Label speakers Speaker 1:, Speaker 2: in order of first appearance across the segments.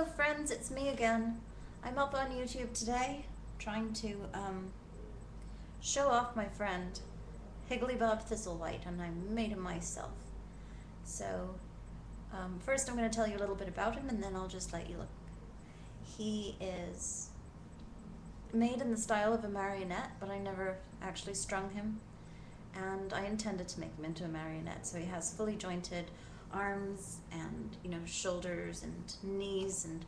Speaker 1: Hello friends, it's me again. I'm up on YouTube today trying to show off my friend Higgley-Bob Thistlewhite, and I made him myself. So first I'm going to tell you a little bit about him and then I'll just let you look. He is made in the style of a marionette, but I never actually strung him, and I intended to make him into a marionette. So he has fully jointed arms and, shoulders and knees, and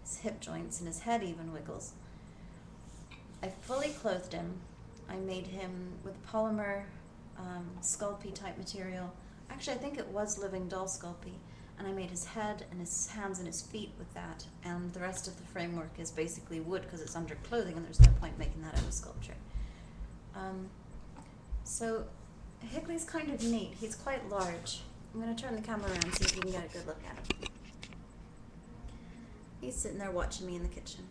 Speaker 1: his hip joints, and his head even wiggles. I fully clothed him. I made him with polymer Sculpey type material. Actually, I think it was living doll Sculpey, and I made his head and his hands and his feet with that, and the rest of the framework is basically wood because it's under clothing and there's no point making that out of sculpture. So Higgley's kind of neat. He's quite large. I'm going to turn the camera around so you can get a good look at him. He's sitting there watching me in the kitchen.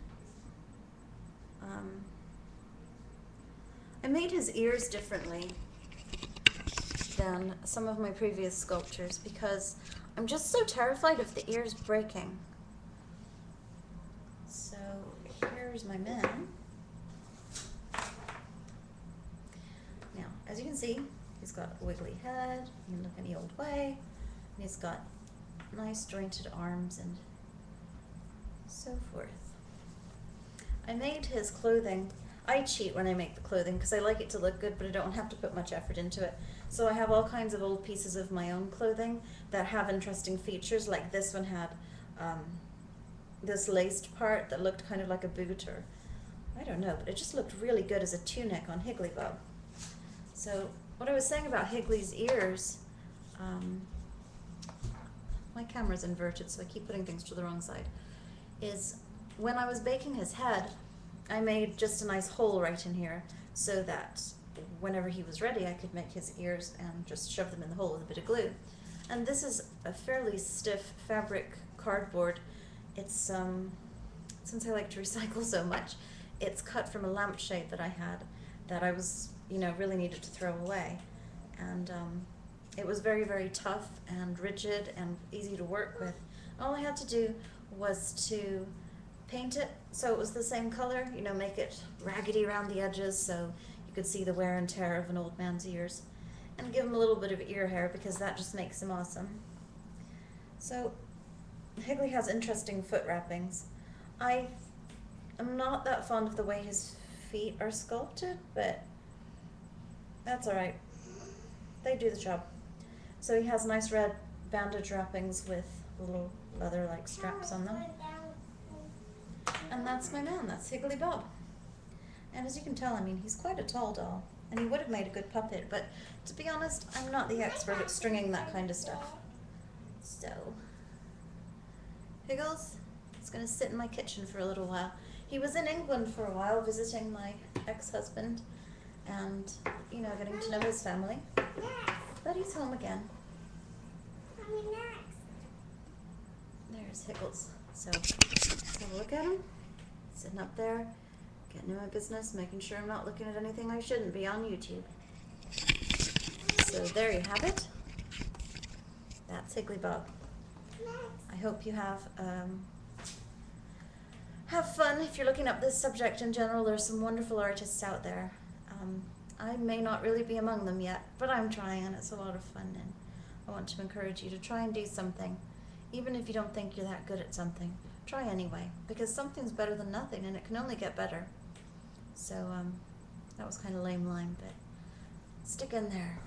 Speaker 1: I made his ears differently than some of my previous sculptures because I'm just so terrified of the ears breaking. So here's my man. Now, as you can see, he's got a wiggly head, he can look any old way, and he's got nice jointed arms and so forth. I made his clothing. I cheat when I make the clothing because I like it to look good, but I don't have to put much effort into it. So I have all kinds of old pieces of my own clothing that have interesting features, like this one had this laced part that looked kind of like a boot, or I don't know, but it just looked really good as a tunic on Higgley-Bob. So what I was saying about Higgley's ears, my camera's inverted so I keep putting things to the wrong side, is when I was baking his head, I made just a nice hole right in here so that whenever he was ready I could make his ears and just shove them in the hole with a bit of glue. And this is a fairly stiff fabric cardboard. It's, since I like to recycle so much, it's cut from a lampshade that I had that I was, really needed to throw away. And it was very, very tough and rigid and easy to work with. All I had to do was to paint it so it was the same color, make it raggedy around the edges so you could see the wear and tear of an old man's ears, and give him a little bit of ear hair because that just makes him awesome. So Higgley has interesting foot wrappings. I am not that fond of the way his feet are sculpted, but that's alright. They do the job. So he has nice red bandage wrappings with little leather-like straps on them. And that's my man, that's Higgley-Bob. And as you can tell, he's quite a tall doll, and he would have made a good puppet, but to be honest, I'm not the expert at stringing that kind of stuff. So, Higgles is going to sit in my kitchen for a little while. He was in England for a while visiting my ex-husband and, getting to know his family, but he's home again. There's Higgles. So, let's have a look at him. Sitting up there, getting into my business, making sure I'm not looking at anything I shouldn't be on YouTube. So there you have it. That's Higgley-Bob. I hope you have fun if you're looking up this subject in general. There's some wonderful artists out there. I may not really be among them yet, but I'm trying, and it's a lot of fun, and I want to encourage you to try and do something. Even if you don't think you're that good at something, try anyway, because something's better than nothing, and it can only get better. So, that was kind of lame line, but stick in there.